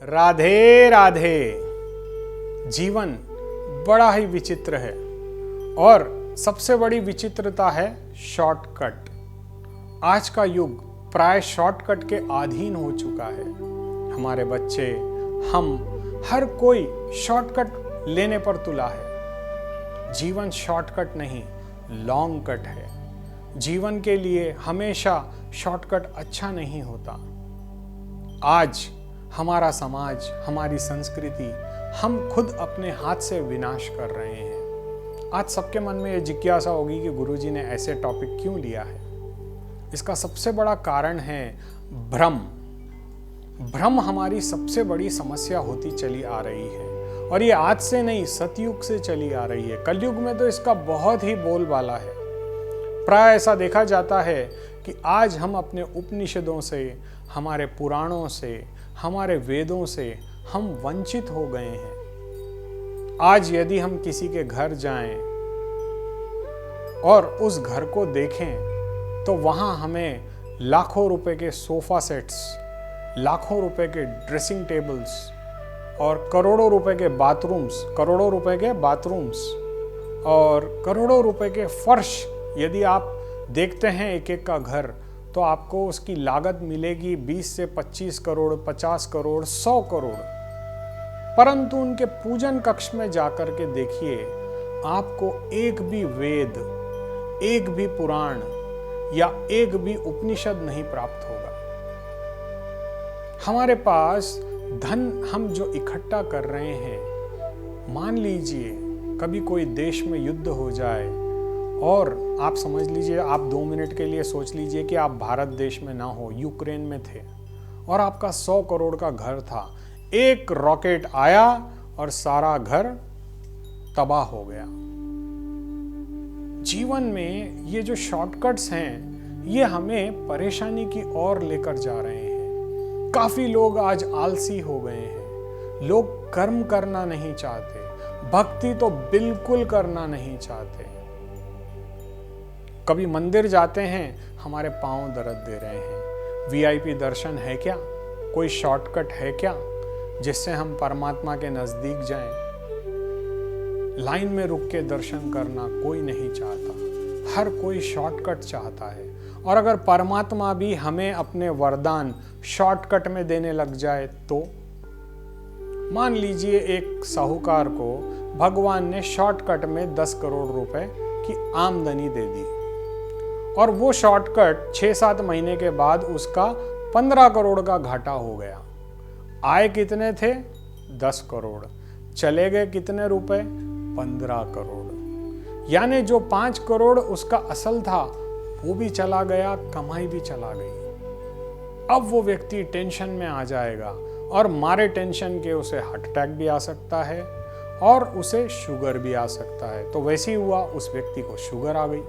राधे राधे। जीवन बड़ा ही विचित्र है और सबसे बड़ी विचित्रता है शॉर्टकट। आज का युग प्राय शॉर्टकट के अधीन हो चुका है। हमारे बच्चे, हम, हर कोई शॉर्टकट लेने पर तुला है। जीवन शॉर्टकट नहीं, लॉन्ग कट है। जीवन के लिए हमेशा शॉर्टकट अच्छा नहीं होता। आज हमारा समाज, हमारी संस्कृति, हम खुद अपने हाथ से विनाश कर रहे हैं। आज सबके मन में ये जिज्ञासा होगी कि गुरुजी ने ऐसे टॉपिक क्यों लिया है। इसका सबसे बड़ा कारण है भ्रम। भ्रम हमारी सबसे बड़ी समस्या होती चली आ रही है और ये आज से नहीं, सतयुग से चली आ रही है। कलयुग में तो इसका बहुत ही बोलबाला है। प्राय ऐसा देखा जाता है कि आज हम अपने उपनिषदों से, हमारे पुराणों से, हमारे वेदों से हम वंचित हो गए हैं। आज यदि हम किसी के घर जाएं और उस घर को देखें तो वहां हमें लाखों रुपए के सोफा सेट्स, लाखों रुपए के ड्रेसिंग टेबल्स और करोड़ों रुपए के बाथरूम्स और करोड़ों रुपए के फर्श यदि आप देखते हैं एक एक का घर, तो आपको उसकी लागत मिलेगी 20 से 25 करोड़, 50 करोड़, 100 करोड़। परंतु उनके पूजन कक्ष में जाकर के देखिए, आपको एक भी वेद, एक भी पुराण या एक भी उपनिषद नहीं प्राप्त होगा। हमारे पास धन हम जो इकट्ठा कर रहे हैं, मान लीजिए कभी कोई देश में युद्ध हो जाए और आप समझ लीजिए, आप 2 मिनट के लिए सोच लीजिए कि आप भारत देश में ना हो, यूक्रेन में थे और आपका 100 करोड़ का घर था। एक रॉकेट आया और सारा घर तबाह हो गया। जीवन में ये जो शॉर्टकट्स हैं, ये हमें परेशानी की ओर लेकर जा रहे हैं। काफी लोग आज आलसी हो गए हैं। लोग कर्म करना नहीं चाहते, भक्ति तो बिल्कुल करना नहीं चाहते। कभी मंदिर जाते हैं, हमारे पांव दर्द दे रहे हैं। वीआईपी दर्शन है क्या? कोई शॉर्टकट है क्या जिससे हम परमात्मा के नजदीक जाएं? लाइन में रुक के दर्शन करना कोई नहीं चाहता। हर कोई शॉर्टकट चाहता है। और अगर परमात्मा भी हमें अपने वरदान शॉर्टकट में देने लग जाए तो? मान लीजिए एक साहूकार को भगवान ने शॉर्टकट में 10 करोड़ रुपए की आमदनी दे दी और वो शॉर्टकट 6-7 महीने के बाद उसका 15 करोड़ का घाटा हो गया। आए कितने थे? 10 करोड़। चले गए कितने रुपए? 15 करोड़। यानी जो 5 करोड़ उसका असल था वो भी चला गया, कमाई भी चला गई। अब वो व्यक्ति टेंशन में आ जाएगा और मारे टेंशन के उसे हार्ट अटैक भी आ सकता है और उसे शुगर भी आ सकता है। तो वैसे ही हुआ, उस व्यक्ति को शुगर आ गई।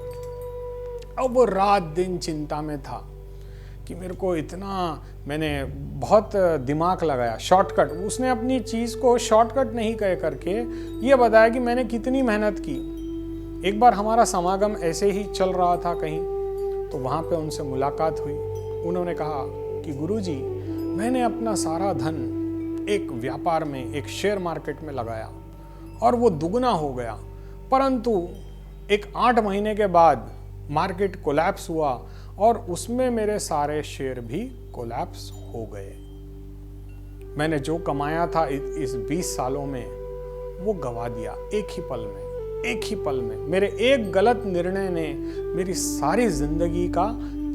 अब वो रात दिन चिंता में था कि मेरे को इतना, मैंने बहुत दिमाग लगाया, शॉर्टकट। उसने अपनी चीज़ को शॉर्टकट नहीं कह करके ये बताया कि मैंने कितनी मेहनत की। एक बार हमारा समागम ऐसे ही चल रहा था कहीं, तो वहाँ पे उनसे मुलाकात हुई। उन्होंने कहा कि गुरुजी, मैंने अपना सारा धन एक व्यापार में, एक शेयर मार्केट में लगाया और वो दुगना हो गया, परंतु एक 8 महीने के बाद मार्केट कोलैप्स हुआ और उसमें मेरे सारे शेयर भी कोलैप्स हो गए। मैंने जो कमाया था इस 20 सालों में, वो गवा दिया एक ही पल में। मेरे एक गलत निर्णय ने मेरी सारी जिंदगी का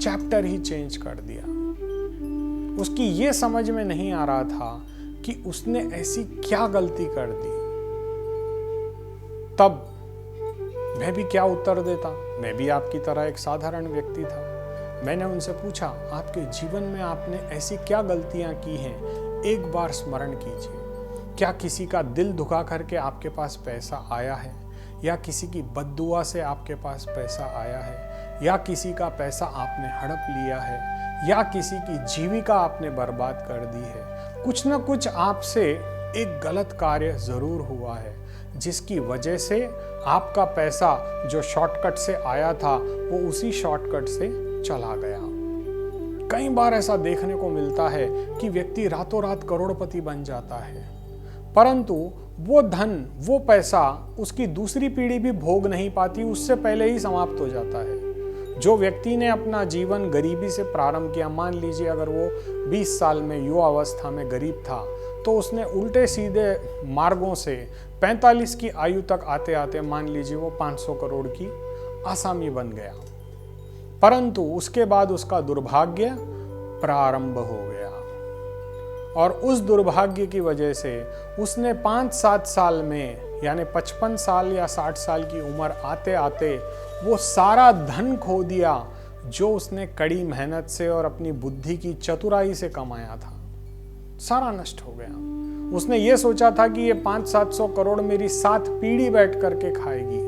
चैप्टर ही चेंज कर दिया। उसकी ये समझ में नहीं आ रहा था कि उसने ऐसी क्या गलती कर दी। तब मैं भी क्या उत्तर देता? मैं भी आपकी तरह एक साधारण व्यक्ति था। मैंने उनसे पूछा, आपके जीवन में आपने ऐसी क्या गलतियां की हैं, एक बार स्मरण कीजिए। क्या किसी का दिल दुखा करके आपके पास पैसा आया है, या किसी की बद्दुआ से आपके पास पैसा आया है, या किसी का पैसा आपने हड़प लिया है, या किसी की जीविका आपने बर्बाद कर दी है? कुछ ना कुछ आपसे एक गलत कार्य जरूर हुआ है, जिसकी वजह से आपका पैसा जो शॉर्टकट से आया था वो उसी शॉर्टकट से चला गया। कई बार ऐसा देखने को मिलता है कि व्यक्ति रातों रात करोड़पति बन जाता है, परंतु वो धन, वो पैसा उसकी दूसरी पीढ़ी भी भोग नहीं पाती, उससे पहले ही समाप्त हो जाता है। जो व्यक्ति ने अपना जीवन गरीबी से प्रारंभ किया, मान लीजिए अगर वो 20 साल में युवा अवस्था में गरीब था, तो उसने उल्टे सीधे मार्गों से 45 की आयु तक आते आते मान लीजिए वो 500 करोड़ की आसामी बन गया, परंतु उसके बाद उसका दुर्भाग्य प्रारंभ हो गया और उस दुर्भाग्य की वजह से उसने 5-7 साल में, यानी 55 साल या 60 साल की उम्र आते आते वो सारा धन खो दिया जो उसने कड़ी मेहनत से और अपनी बुद्धि की चतुराई से कमाया था। सारा नष्ट हो गया। उसने ये सोचा था कि ये 500-700 करोड़ मेरी 7 पीढ़ी बैठ करके खाएगी,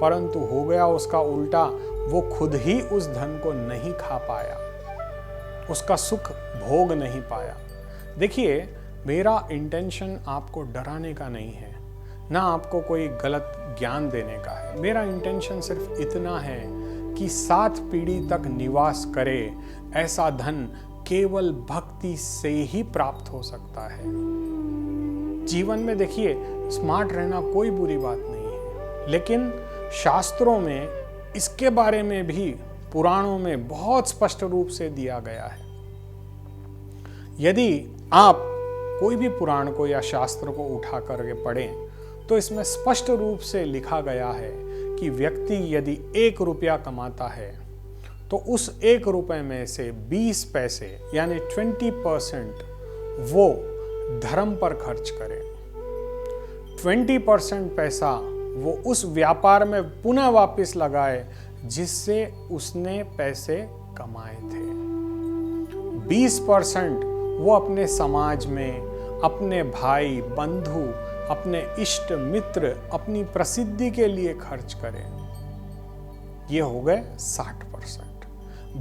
परंतु हो गया उसका उल्टा। वो खुद ही उस धन को नहीं खा पाया, उसका सुख भोग नहीं पाया। देखिए, मेरा इंटेंशन आपको डराने का नहीं है, ना आपको कोई गलत ज्ञान देने का है। मेरा इंटेंशन सिर्फ इतना है कि 7 पीढ़ी तक निवास करे ऐसा धन केवल भक्ति से ही प्राप्त हो सकता है। जीवन में देखिए, स्मार्ट रहना कोई बुरी बात नहीं है, लेकिन शास्त्रों में इसके बारे में भी, पुराणों में बहुत स्पष्ट रूप से दिया गया है। यदि आप कोई भी पुराण को या शास्त्र को उठा करके पढ़ें तो इसमें स्पष्ट रूप से लिखा गया है कि व्यक्ति यदि 1 रुपया कमाता है तो उस 1 रुपए में से 20 पैसे यानी 20% वो धर्म पर खर्च करे, 20% पैसा वो उस व्यापार में पुनः वापस लगाए जिससे उसने पैसे कमाए थे, 20% वो अपने समाज में, अपने भाई बंधु, अपने इष्ट मित्र, अपनी प्रसिद्धि के लिए खर्च करें। ये हो गए 60%।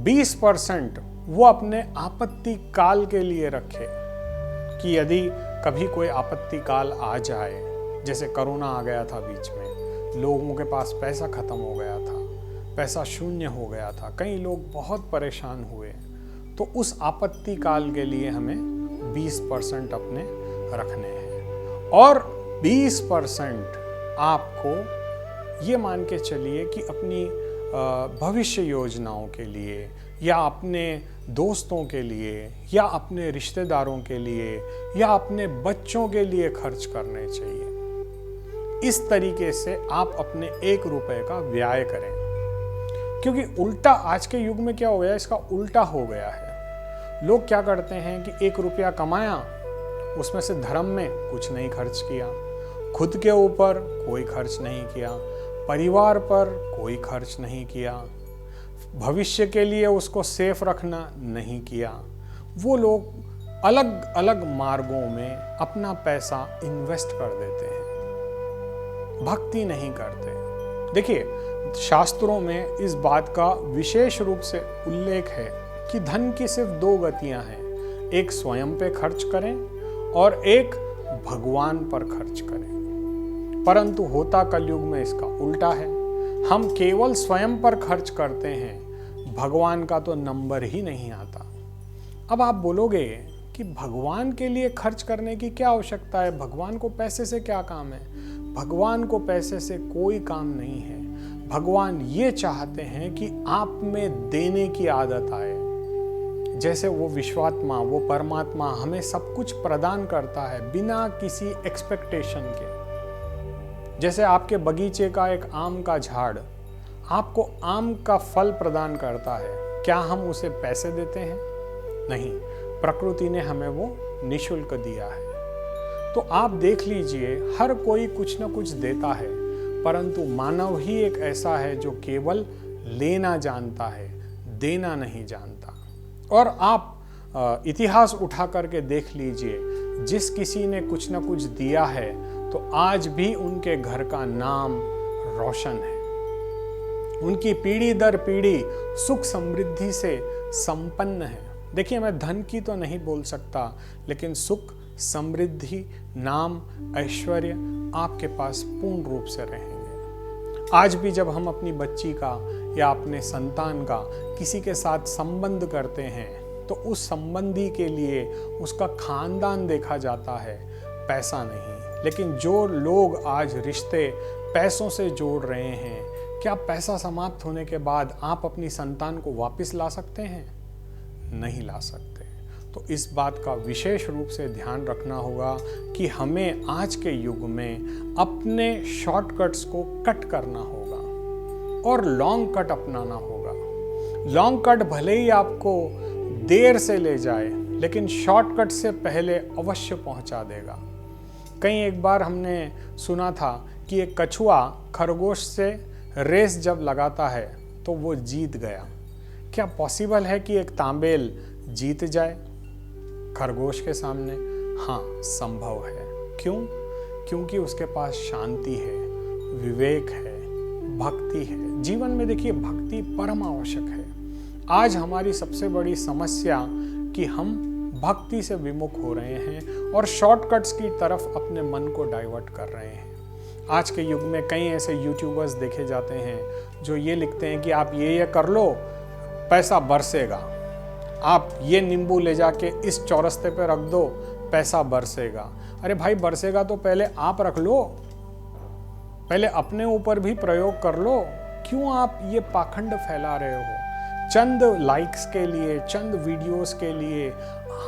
20% वो अपने आपत्ति काल के लिए रखे कि यदि कभी कोई आपत्ति काल आ जाए, जैसे कोरोना आ गया था बीच में, लोगों के पास पैसा खत्म हो गया था, पैसा शून्य हो गया था, कई लोग बहुत परेशान हुए, तो उस आपत्ति काल के लिए हमें 20% अपने रखने हैं। और 20% आपको ये मान के चलिए कि अपनी भविष्य योजनाओं के लिए या अपने दोस्तों के लिए या अपने रिश्तेदारों के लिए या अपने बच्चों के लिए खर्च करने चाहिए। इस तरीके से आप अपने 1 रुपए का व्यय करें, क्योंकि उल्टा आज के युग में क्या हो गया, इसका उल्टा हो गया है। लोग क्या करते हैं कि 1 रुपया कमाया, उसमें से धर्म में कुछ नहीं खर्च किया, खुद के ऊपर कोई खर्च नहीं किया, परिवार पर कोई खर्च नहीं किया, भविष्य के लिए उसको सेफ रखना नहीं किया। वो लोग अलग अलग मार्गों में अपना पैसा इन्वेस्ट कर देते हैं, भक्ति नहीं करते। देखिए, शास्त्रों में इस बात का विशेष रूप से उल्लेख है कि धन की सिर्फ 2 गतियां हैं, एक स्वयं पे खर्च करें और एक भगवान पर खर्च करें। परंतु होता कलयुग में इसका उल्टा है, हम केवल स्वयं पर खर्च करते हैं, भगवान का तो नंबर ही नहीं आता। अब आप बोलोगे कि भगवान के लिए खर्च करने की क्या आवश्यकता है, भगवान को पैसे से क्या काम है? भगवान को पैसे से कोई काम नहीं है। भगवान ये चाहते हैं कि आप में देने की आदत आए। जैसे वो विश्वात्मा, वो परमात्मा हमें सब कुछ प्रदान करता है बिना किसी एक्सपेक्टेशन के। जैसे आपके बगीचे का एक आम का झाड़ आपको आम का फल प्रदान करता है, क्या हम उसे पैसे देते हैं? नहीं, प्रकृति ने हमें वो निःशुल्क दिया है। तो आप देख लीजिए, हर कोई कुछ न कुछ देता है, परंतु मानव ही एक ऐसा है जो केवल लेना जानता है, देना नहीं जानता। और आप इतिहास उठा करके देख लीजिए, जिस किसी ने कुछ न कुछ दिया है तो आज भी उनके घर का नाम रोशन है, उनकी पीढ़ी दर पीढ़ी सुख समृद्धि से संपन्न है। देखिए, मैं धन की तो नहीं बोल सकता, लेकिन सुख समृद्धि, नाम, ऐश्वर्य आपके पास पूर्ण रूप से रहेंगे। आज भी जब हम अपनी बच्ची का या अपने संतान का किसी के साथ संबंध करते हैं तो उस संबंधी के लिए उसका खानदान देखा जाता है, पैसा नहीं। लेकिन जो लोग आज रिश्ते पैसों से जोड़ रहे हैं, क्या पैसा समाप्त होने के बाद आप अपनी संतान को वापस ला सकते हैं? नहीं ला सकते। तो इस बात का विशेष रूप से ध्यान रखना होगा कि हमें आज के युग में अपने शॉर्टकट्स को कट करना होगा और लॉन्ग कट अपनाना होगा। लॉन्ग कट भले ही आपको देर से ले जाए, लेकिन शॉर्टकट से पहले अवश्य पहुंचा देगा। कहीं एक बार हमने सुना था कि एक कछुआ खरगोश से रेस जब लगाता है तो वो जीत गया। क्या पॉसिबल है कि एक तांबेल जीत जाए खरगोश के सामने? हाँ, संभव है। क्यों? क्योंकि उसके पास शांति है, विवेक है, भक्ति है। जीवन में देखिए, भक्ति परम आवश्यक है। आज हमारी सबसे बड़ी समस्या कि हम भक्ति से विमुख हो रहे हैं और शॉर्टकट्स की तरफ अपने मन को डाइवर्ट कर रहे हैं। आज के युग में कई ऐसे यूट्यूबर्स देखे जाते हैं जो ये लिखते हैं कि आप ये कर लो, पैसा बरसेगा। आप ये नींबू ले जाके इस चौरस्ते पे रख दो, पैसा बरसेगा। अरे भाई, बरसेगा तो पहले आप रख लो, पहले अपने ऊपर भी प्रयोग कर लो। क्यों आप ये पाखंड फैला रहे हो? चंद लाइक्स के लिए, चंद वीडियोस के लिए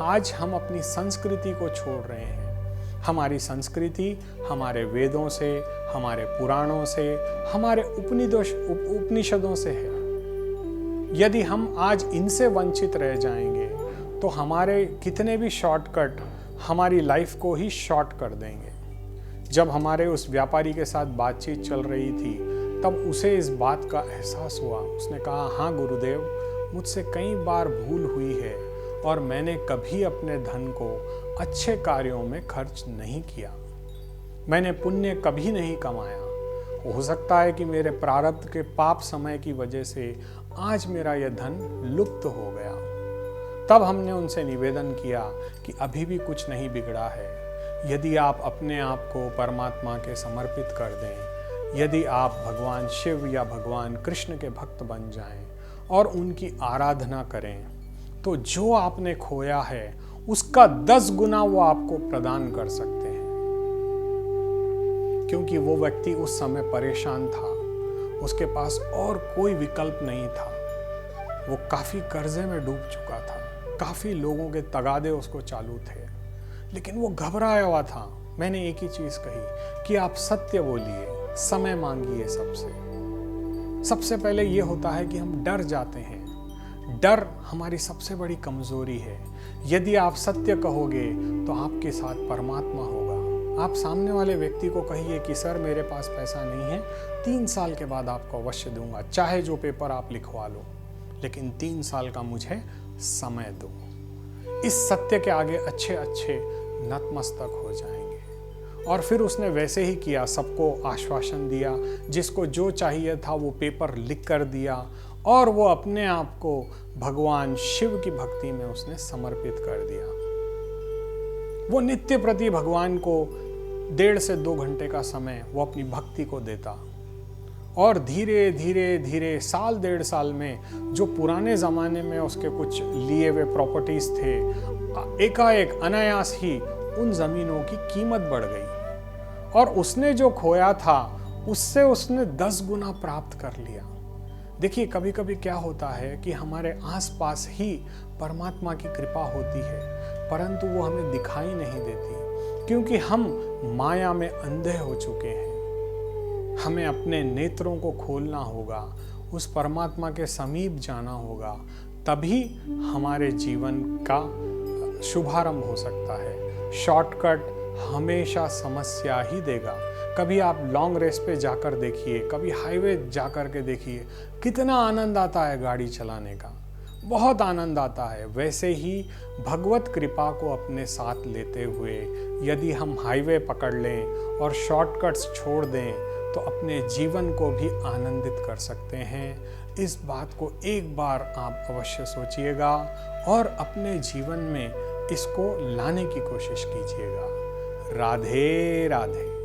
आज हम अपनी संस्कृति को छोड़ रहे हैं। हमारी संस्कृति हमारे वेदों से, हमारे पुराणों से, हमारे उपनिषदों से है। यदि हम आज इनसे वंचित रह जाएंगे तो हमारे कितने भी शॉर्टकट हमारी लाइफ को ही शॉर्ट कर देंगे। जब हमारे उस व्यापारी के साथ बातचीत चल रही थी, तब उसे इस बात का एहसास हुआ। उसने कहा, हाँ गुरुदेव, मुझसे कई बार भूल हुई है और मैंने कभी अपने धन को अच्छे कार्यों में खर्च नहीं किया। मैंने पुण्य कभी नहीं कमाया। हो सकता है कि मेरे प्रारब्ध के पाप समय की वजह से आज मेरा यह धन लुप्त हो गया। तब हमने उनसे निवेदन किया कि अभी भी कुछ नहीं बिगड़ा है। यदि आप अपने आप को परमात्मा के समर्पित कर दें, यदि आप भगवान शिव या भगवान कृष्ण के भक्त बन जाएं और उनकी आराधना करें, तो जो आपने खोया है उसका 10 गुना वो आपको प्रदान कर सकते हैं। क्योंकि वो व्यक्ति उस समय परेशान था, उसके पास और कोई विकल्प नहीं था। वो काफी कर्जे में डूब चुका था, काफी लोगों के तगादे उसको चालू थे, लेकिन वो घबराया हुआ था। मैंने एक ही चीज कही कि आप सत्य बोलिए, समय मांगिए। सबसे पहले ये होता है कि हम डर जाते हैं। डर हमारी सबसे बड़ी कमजोरी है। यदि आप सत्य कहोगे तो आपके साथ परमात्मा होगा। आप सामने वाले व्यक्ति को कहिए कि सर, मेरे पास पैसा नहीं है, 3 साल के बाद आपको अवश्य दूंगा, चाहे जो पेपर आप लिखवा लो, लेकिन 3 साल का मुझे समय दो। इस सत्य के आगे अच्छे नतमस्तक हो जाएंगे। और फिर उसने वैसे ही किया, सबको आश्वासन दिया, जिसको जो चाहिए था वो पेपर लिख कर दिया और वो अपने आप को भगवान शिव की भक्ति में उसने समर्पित कर दिया। वो नित्य प्रति भगवान को 1.5 से 2 घंटे का समय वो अपनी भक्ति को देता और धीरे धीरे साल 1.5 साल में जो पुराने ज़माने में उसके कुछ लिए हुए प्रॉपर्टीज थे, एकाएक अनायास ही उन ज़मीनों की कीमत बढ़ गई और उसने जो खोया था उससे उसने 10 गुना प्राप्त कर लिया। देखिए, कभी कभी क्या होता है कि हमारे आसपास ही परमात्मा की कृपा होती है, परंतु वो हमें दिखाई नहीं देती, क्योंकि हम माया में अंधे हो चुके हैं। हमें अपने नेत्रों को खोलना होगा, उस परमात्मा के समीप जाना होगा, तभी हमारे जीवन का शुभारंभ हो सकता है। शॉर्टकट हमेशा समस्या ही देगा। कभी आप लॉन्ग रेस पे जाकर देखिए, कभी हाईवे जाकर के देखिए, कितना आनंद आता है गाड़ी चलाने का, बहुत आनंद आता है। वैसे ही भगवत कृपा को अपने साथ लेते हुए यदि हम हाईवे पकड़ लें और शॉर्टकट्स छोड़ दें तो अपने जीवन को भी आनंदित कर सकते हैं। इस बात को एक बार आप अवश्य सोचिएगा और अपने जीवन में इसको लाने की कोशिश कीजिएगा। राधे राधे।